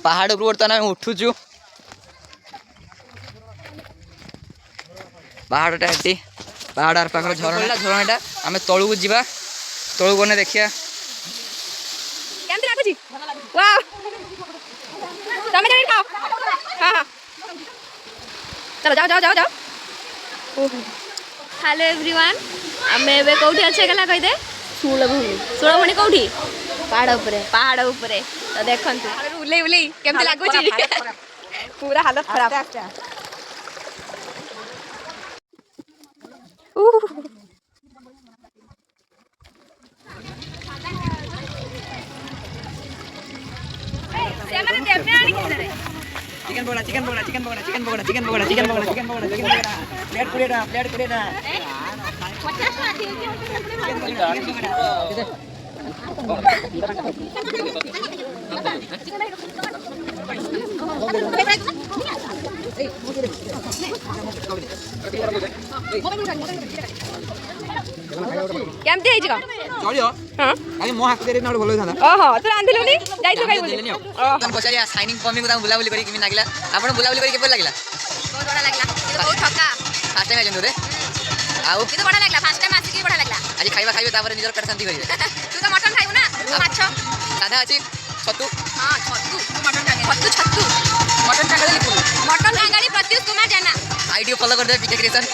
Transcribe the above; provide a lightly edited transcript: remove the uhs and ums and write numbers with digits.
पहाड़ ऊपर बर्तमान आम उठुचु पहाड़टा हेटी पहाड़ आर पाखर झरणा झरणाटा आम तलू जावा तलू गने देखिया केमती लागुची वाओ तमे जाई खाओ हां हां चलो जाओ जाओ जाओ जाओ हेलो एवरीवन आमे एबे कोठी अच्छे गला कहि दे सुळभणी कोठी पहाड़ ऊपर तो देखंतु उले उले केमती लागुची पूरा हालत खराब सेमने देवने आनी किधर है chicken pakora chicken pakora chicken pakora chicken pakora chicken pakora chicken pakora chicken pakora chicken pakora plate कुड़ेना 50 ना थी केमती है जिका चलियो हां आगे मो हाथ देरे ना भलो थाना ओहो तो रांधिलुनी जाइतो काई बोली तन पछारिया साइनिंग कमी को बुला बुली करी किमी लागला आपण बुला बुली करी केबे लागला बहुत बड़ा लागला ये बहुत ठका फास्ट टाइम आजन रे आउ कितो बड़ा लागला फर्स्ट टाइम आसी की बड़ा लागला आज खाइबा खाइबे तापर निजर पेट शांति करिवे तू तो मटन खाइबू ना माछ साधा अछि छतु हां छत्तू मटन टांगे छत्तू मटन टांगली मटन टांगाली प्रत्युष कुमार जाना आईडी फॉलो कर दे पीके क्रिएशन